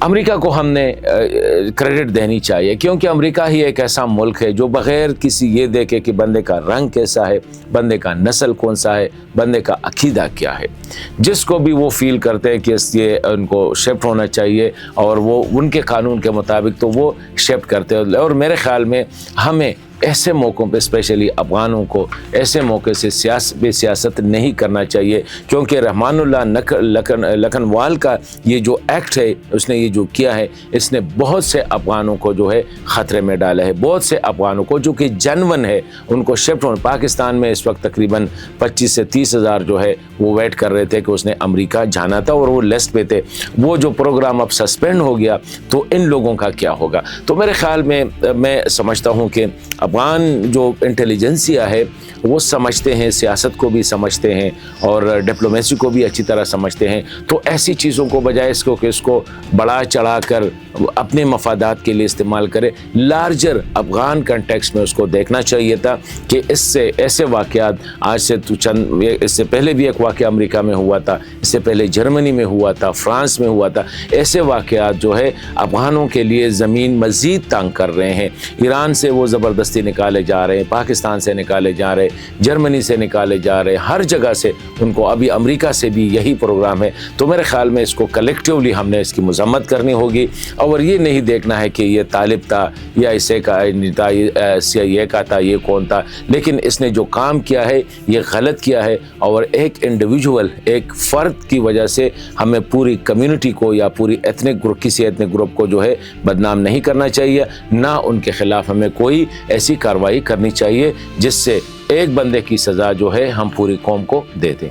امریکہ کو ہم نے کریڈٹ دینی چاہیے، کیونکہ امریکہ ہی ایک ایسا ملک ہے جو بغیر کسی یہ دیکھے کہ بندے کا رنگ کیسا ہے، بندے کا نسل کون سا ہے، بندے کا عقیدہ کیا ہے، جس کو بھی وہ فیل کرتے ہیں کہ یہ ان کو شفٹ ہونا چاہیے اور وہ ان کے قانون کے مطابق تو وہ شفٹ کرتے ہیں۔ اور میرے خیال میں ہمیں ایسے موقعوں پہ اسپیشلی افغانوں کو ایسے موقع سے سیاست نہیں کرنا چاہیے، کیونکہ رحمان اللہ لکھنوال کا یہ جو ایکٹ ہے، اس نے یہ جو کیا ہے، اس نے بہت سے افغانوں کو جو ہے خطرے میں ڈالا ہے، بہت سے افغانوں کو جو کہ جنون ہے ان کو شفٹ ہونا۔ پاکستان میں اس وقت تقریباً 25 سے 30 ہزار جو ہے وہ ویٹ کر رہے تھے کہ اس نے امریکہ جانا تھا اور وہ لسٹ پہ تھے۔ وہ جو پروگرام اب سسپینڈ ہو گیا تو ان لوگوں کا کیا ہوگا؟ تو میرے خیال میں میں سمجھتا ہوں کہ افغان جو انٹیلیجنسیا ہے وہ سمجھتے ہیں، سیاست کو بھی سمجھتے ہیں اور ڈپلومیسی کو بھی اچھی طرح سمجھتے ہیں، تو ایسی چیزوں کو بجائے اس کو کہ اس کو بڑا چڑھا کر اپنے مفادات کے لیے استعمال کرے، لارجر افغان کنٹیکسٹ میں اس کو دیکھنا چاہیے تھا کہ اس سے ایسے واقعات آج سے اس سے پہلے بھی ایک واقعہ امریکہ میں ہوا تھا، اس سے پہلے جرمنی میں ہوا تھا، فرانس میں ہوا تھا، ایسے واقعات جو ہے افغانوں کے لیے زمین مزید تنگ کر رہے ہیں۔ ایران سے وہ زبردستی نکالے جا رہے ہیں، پاکستان سے نکالے جا رہے ہیں، جرمنی سے نکالے جا رہے ہیں، ہر جگہ سے ان کو، ابھی امریکہ سے بھی یہی پروگرام ہے۔ تو میرے خیال میں اس کو کلیکٹیولی ہم نے اس کی مذمت کرنی ہوگی اور یہ نہیں دیکھنا ہے کہ یہ طالب تھا یا اسے کا یہ کا تھا، یہ کون تھا، لیکن اس نے جو کام کیا ہے یہ غلط کیا ہے اور ایک انڈیویجول، ایک فرد کی وجہ سے ہمیں پوری کمیونٹی کو یا پوری ایتھنک گروپ، کسی ایتھنک گروپ کو جو ہے بدنام نہیں کرنا چاہیے، نہ ان کے خلاف ہمیں کوئی ایسی کارروائی کرنی چاہیے جس سے ایک بندے کی سزا جو ہے ہم پوری قوم کو دے دیں۔